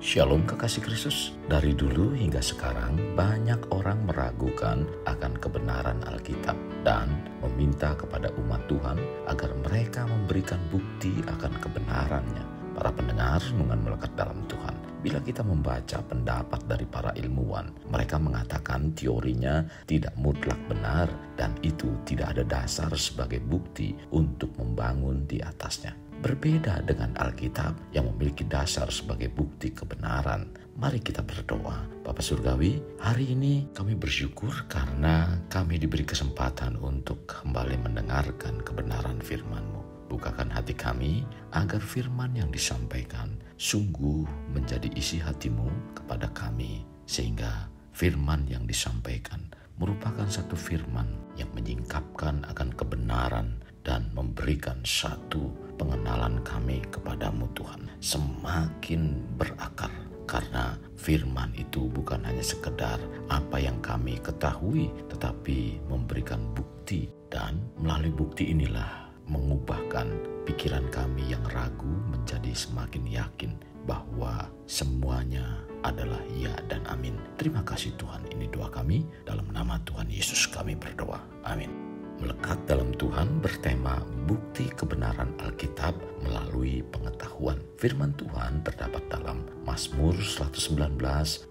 Shalom kekasih Kristus. Dari dulu hingga sekarang banyak orang meragukan akan kebenaran Alkitab dan meminta kepada umat Tuhan agar mereka memberikan bukti akan kebenarannya. Para pendengar renungan melekat dalam Tuhan, bila kita membaca pendapat dari para ilmuwan, mereka mengatakan teorinya tidak mutlak benar dan itu tidak ada dasar sebagai bukti untuk membangun di atasnya. Berbeda dengan Alkitab yang memiliki dasar sebagai bukti kebenaran. Mari kita berdoa. Bapa Surgawi, hari ini kami bersyukur karena kami diberi kesempatan untuk kembali mendengarkan kebenaran firman-Mu. Bukakan hati kami agar firman yang disampaikan sungguh menjadi isi hati-Mu kepada kami. Sehingga firman yang disampaikan merupakan satu firman yang menyingkapkan akan kebenaran dan memberikan satu pengenalan kami kepadamu Tuhan. Semakin berakar karena firman itu bukan hanya sekedar apa yang kami ketahui, tetapi memberikan bukti, dan melalui bukti inilah mengubahkan pikiran kami yang ragu menjadi semakin yakin bahwa semuanya adalah ya dan amin. Terima kasih Tuhan, ini doa kami dalam nama Tuhan Yesus kami berdoa. Amin. Melekat dalam Tuhan bertema bukti kebenaran Alkitab melalui pengetahuan. Firman Tuhan terdapat dalam Mazmur 119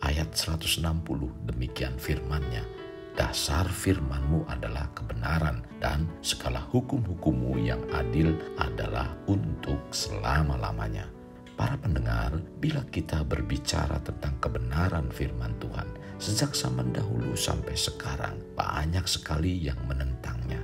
ayat 160. Demikian firman-Nya. Dasar firman-Mu adalah kebenaran dan segala hukum-hukum-Mu yang adil adalah untuk selama-lamanya. Para pendengar, bila kita berbicara tentang kebenaran firman Tuhan, sejak zaman dahulu sampai sekarang, banyak sekali yang menentangnya.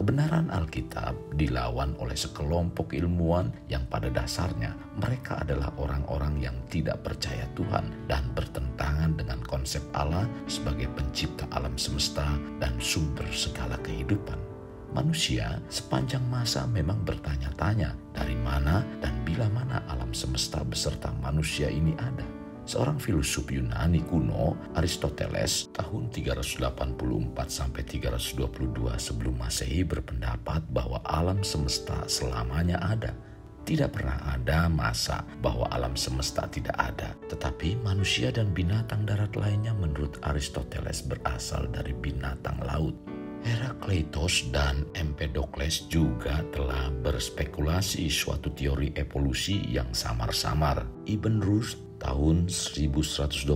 Kebenaran Alkitab dilawan oleh sekelompok ilmuwan yang pada dasarnya mereka adalah orang-orang yang tidak percaya Tuhan dan bertentangan dengan konsep Allah sebagai pencipta alam semesta dan sumber segala kehidupan. Manusia sepanjang masa memang bertanya-tanya dari mana dan bila mana alam semesta beserta manusia ini ada. Seorang filosof Yunani kuno, Aristoteles, tahun 384-322 sebelum Masehi berpendapat bahwa alam semesta selamanya ada. Tidak pernah ada masa bahwa alam semesta tidak ada, tetapi manusia dan binatang darat lainnya menurut Aristoteles berasal dari binatang laut. Herakleitos dan Empedokles juga telah berspekulasi suatu teori evolusi yang samar-samar. Ibn Rushd tahun 1126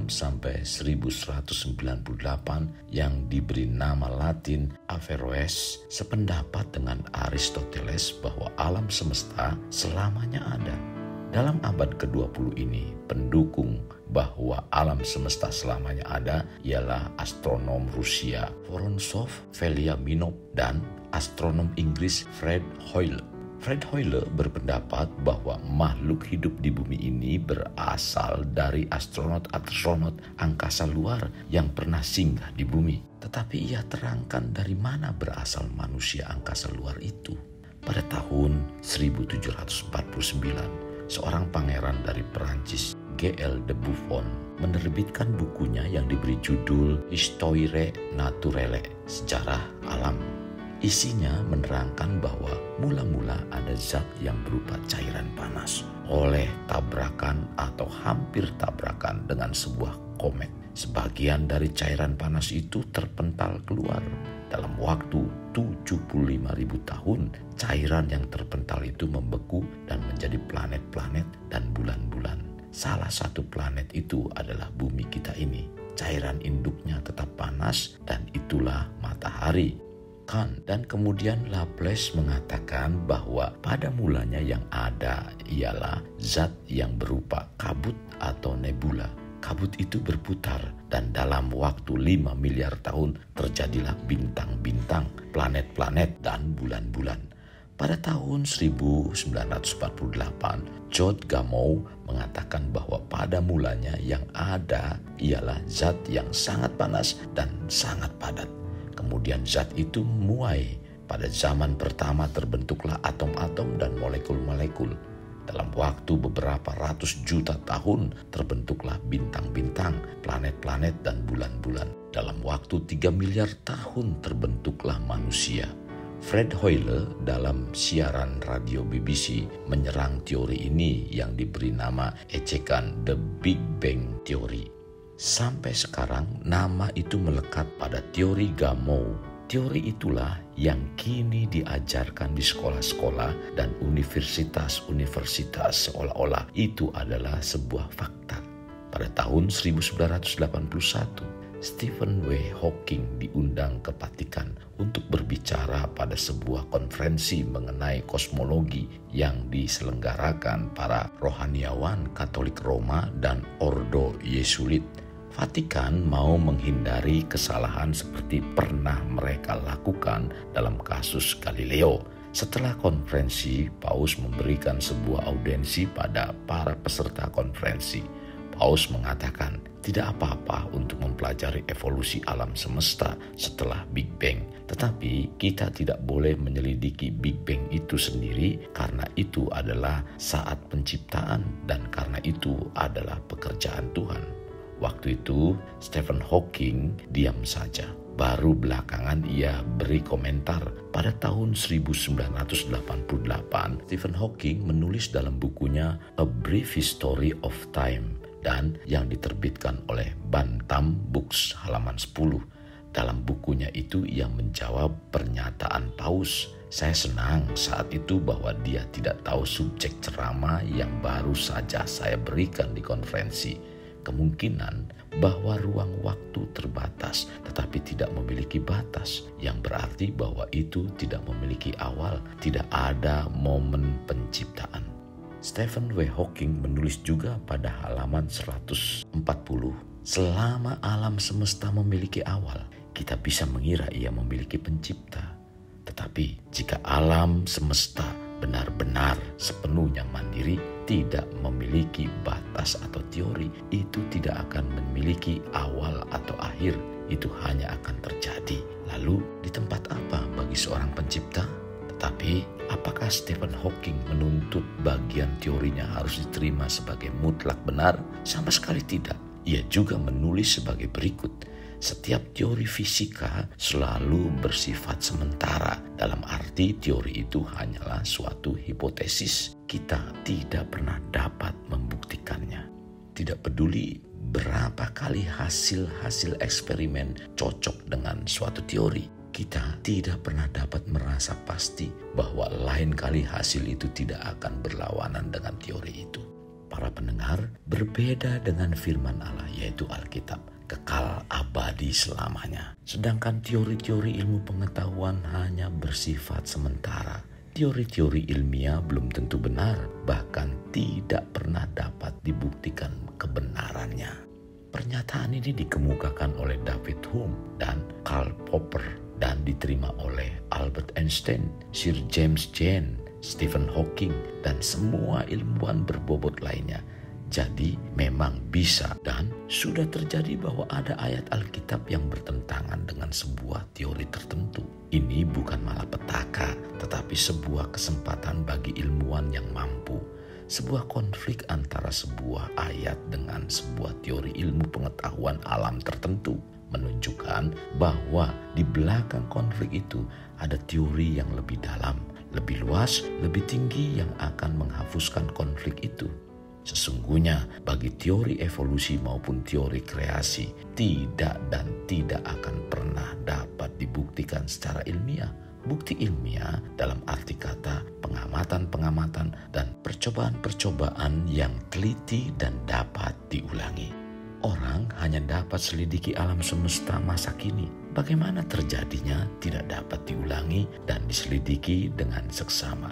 sampai 1198 yang diberi nama Latin Averroes sependapat dengan Aristoteles bahwa alam semesta selamanya ada. Dalam abad ke-20 ini, pendukung bahwa alam semesta selamanya ada ialah astronom Rusia Vorontsov Veliaminov dan astronom Inggris Fred Hoyle. Fred Hoyle berpendapat bahwa makhluk hidup di bumi ini berasal dari astronot-astronot angkasa luar yang pernah singgah di bumi. Tetapi ia terangkan dari mana berasal manusia angkasa luar itu. Pada tahun 1749, seorang pangeran dari Perancis, G.L. de Buffon, menerbitkan bukunya yang diberi judul Histoire Naturelle, Sejarah Alam. Isinya menerangkan bahwa mula-mula ada zat yang berupa cairan panas oleh tabrakan atau hampir tabrakan dengan sebuah komet. Sebagian dari cairan panas itu terpental keluar. Dalam waktu 75.000 tahun, cairan yang terpental itu membeku dan menjadi planet-planet dan bulan-bulan. Salah satu planet itu adalah bumi kita ini. Cairan induknya tetap panas dan itulah matahari. Dan kemudian Laplace mengatakan bahwa pada mulanya yang ada ialah zat yang berupa kabut atau nebula. Kabut itu berputar dan dalam waktu 5 miliar tahun terjadilah bintang-bintang, planet-planet dan bulan-bulan. Pada tahun 1948, George Gamow mengatakan bahwa pada mulanya yang ada ialah zat yang sangat panas dan sangat padat. Kemudian zat itu memuai. Pada zaman pertama terbentuklah atom-atom dan molekul-molekul. Dalam waktu beberapa ratus juta tahun terbentuklah bintang-bintang, planet-planet dan bulan-bulan. Dalam waktu 3 miliar tahun terbentuklah manusia. Fred Hoyle dalam siaran radio BBC menyerang teori ini yang diberi nama ejekan The Big Bang Theory. Sampai sekarang nama itu melekat pada teori Gamow. Teori itulah yang kini diajarkan di sekolah-sekolah dan universitas-universitas seolah-olah itu adalah sebuah fakta. Pada tahun 1981, Stephen W. Hawking diundang ke Vatikan untuk berbicara pada sebuah konferensi mengenai kosmologi yang diselenggarakan para rohaniawan Katolik Roma dan Ordo Yesuit. Vatikan mau menghindari kesalahan seperti pernah mereka lakukan dalam kasus Galileo. Setelah konferensi, Paus memberikan sebuah audiensi pada para peserta konferensi. Paus mengatakan, tidak apa-apa untuk mempelajari evolusi alam semesta setelah Big Bang. Tetapi kita tidak boleh menyelidiki Big Bang itu sendiri karena itu adalah saat penciptaan dan karena itu adalah pekerjaan Tuhan. Waktu itu Stephen Hawking diam saja. Baru belakangan ia beri komentar. Pada tahun 1988, Stephen Hawking menulis dalam bukunya A Brief History of Time dan yang diterbitkan oleh Bantam Books halaman 10. Dalam bukunya itu ia menjawab pernyataan Paus. Saya senang saat itu bahwa dia tidak tahu subjek ceramah yang baru saja saya berikan di konferensi. Kemungkinan bahwa ruang waktu terbatas tetapi tidak memiliki batas, yang berarti bahwa itu tidak memiliki awal, tidak ada momen penciptaan. Stephen W. Hawking menulis juga pada halaman 140, selama alam semesta memiliki awal, kita bisa mengira ia memiliki pencipta. Tetapi jika alam semesta benar-benar sepenuhnya mandiri, tidak memiliki batas atau teori, itu tidak akan memiliki awal atau akhir, itu hanya akan terjadi. Lalu di tempat apa bagi seorang pencipta? Tetapi apakah Stephen Hawking menuntut bagian teorinya harus diterima sebagai mutlak benar? Sama sekali tidak. Ia juga menulis sebagai berikut. Setiap teori fisika selalu bersifat sementara, dalam arti teori itu hanyalah suatu hipotesis. Kita tidak pernah dapat membuktikannya. Tidak peduli berapa kali hasil-hasil eksperimen cocok dengan suatu teori, kita tidak pernah dapat merasa pasti bahwa lain kali hasil itu tidak akan berlawanan dengan teori itu. Para pendengar, berbeda dengan firman Allah yaitu Alkitab, kekal abadi selamanya. Sedangkan teori-teori ilmu pengetahuan hanya bersifat sementara. Teori-teori ilmiah belum tentu benar, bahkan tidak pernah dapat dibuktikan kebenarannya. Pernyataan ini dikemukakan oleh David Hume dan Karl Popper dan diterima oleh Albert Einstein, Sir James Jeans, Stephen Hawking, dan semua ilmuwan berbobot lainnya. Jadi memang bisa dan sudah terjadi bahwa ada ayat Alkitab yang bertentangan dengan sebuah teori tertentu. Ini bukan malapetaka, tetapi sebuah kesempatan bagi ilmuwan yang mampu. Sebuah konflik antara sebuah ayat dengan sebuah teori ilmu pengetahuan alam tertentu menunjukkan bahwa di belakang konflik itu ada teori yang lebih dalam, lebih luas, lebih tinggi yang akan menghapuskan konflik itu. Sesungguhnya bagi teori evolusi maupun teori kreasi tidak akan pernah dapat dibuktikan secara ilmiah. Bukti ilmiah dalam arti kata pengamatan-pengamatan dan percobaan-percobaan yang teliti dan dapat diulangi. Orang hanya dapat selidiki alam semesta masa kini. Bagaimana terjadinya tidak dapat diulangi dan diselidiki dengan seksama.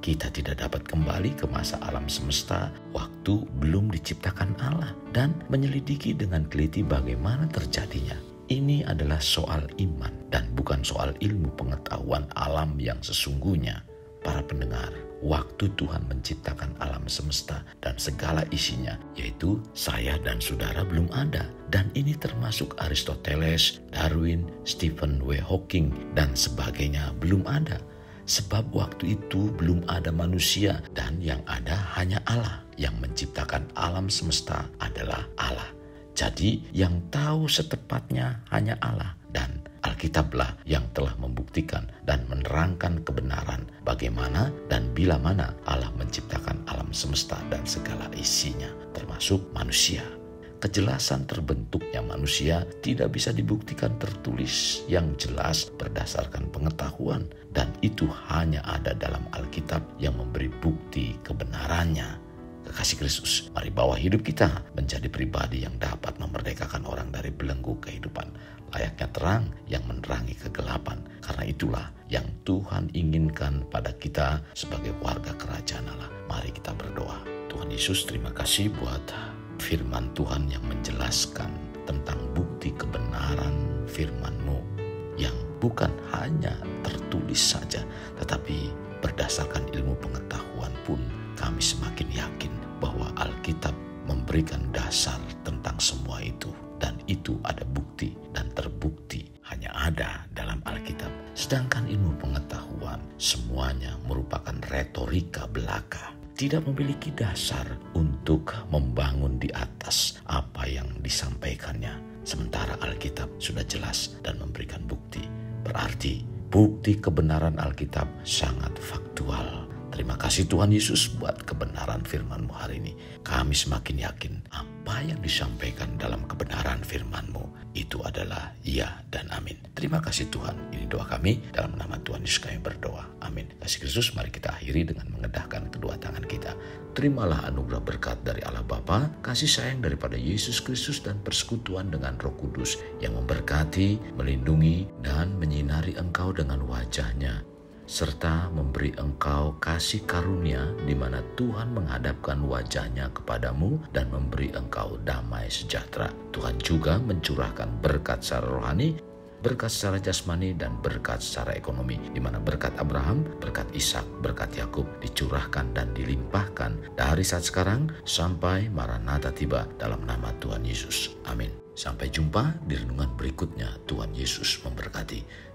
Kita tidak dapat kembali ke masa alam semesta waktu belum diciptakan Allah dan menyelidiki dengan teliti bagaimana terjadinya. Ini adalah soal iman dan bukan soal ilmu pengetahuan alam yang sesungguhnya. Para pendengar, waktu Tuhan menciptakan alam semesta dan segala isinya, yaitu saya dan saudara belum ada. Dan ini termasuk Aristoteles, Darwin, Stephen W. Hawking, dan sebagainya belum ada. Sebab waktu itu belum ada manusia dan yang ada hanya Allah. Yang menciptakan alam semesta adalah Allah. Jadi yang tahu setepatnya hanya Allah dan Alkitab Alkitablah yang telah membuktikan dan menerangkan kebenaran bagaimana dan bila mana Allah menciptakan alam semesta dan segala isinya, termasuk manusia. Kejelasan terbentuknya manusia tidak bisa dibuktikan tertulis yang jelas berdasarkan pengetahuan, dan itu hanya ada dalam Alkitab yang memberi bukti kebenarannya. Kekasih Kristus, mari bawa hidup kita menjadi pribadi yang dapat memerdekakan orang dari belenggu kehidupan, layaknya terang yang menerangi kegelapan. Karena itulah yang Tuhan inginkan pada kita sebagai warga kerajaan Allah. Mari kita berdoa. Tuhan Yesus, terima kasih buat firman Tuhan yang menjelaskan tentang bukti kebenaran firman-Mu yang bukan hanya tertulis saja, tetapi berdasarkan ilmu pengetahuan pun kami semakin yakin bahwa Alkitab memberikan dasar tentang semua itu, dan itu ada bukti dan terbukti hanya ada dalam Alkitab. Sedangkan ilmu pengetahuan semuanya merupakan retorika belaka, tidak memiliki dasar untuk membangun di atas apa yang disampaikannya. Sementara Alkitab sudah jelas dan memberikan bukti. Berarti bukti kebenaran Alkitab sangat faktual. Terima kasih Tuhan Yesus buat kebenaran firman-Mu hari ini. Kami semakin yakin apa yang disampaikan dalam kebenaran firman-Mu itu adalah ya dan amin. Terima kasih Tuhan. Ini doa kami, dalam nama Tuhan Yesus kami berdoa. Amin. Kasih Kristus, mari kita akhiri dengan mengedahkan kedua tangan kita. Terimalah anugerah berkat dari Allah Bapa, kasih sayang daripada Yesus Kristus, dan persekutuan dengan Roh Kudus yang memberkati, melindungi, dan menyinari engkau dengan wajah-Nya, serta memberi engkau kasih karunia di mana Tuhan menghadapkan wajah-Nya kepadamu dan memberi engkau damai sejahtera. Tuhan juga mencurahkan berkat secara rohani, berkat secara jasmani, dan berkat secara ekonomi, di mana berkat Abraham, berkat Ishak, berkat Yakub dicurahkan dan dilimpahkan dari saat sekarang sampai Maranatha tiba, dalam nama Tuhan Yesus. Amin. Sampai jumpa di renungan berikutnya. Tuhan Yesus memberkati.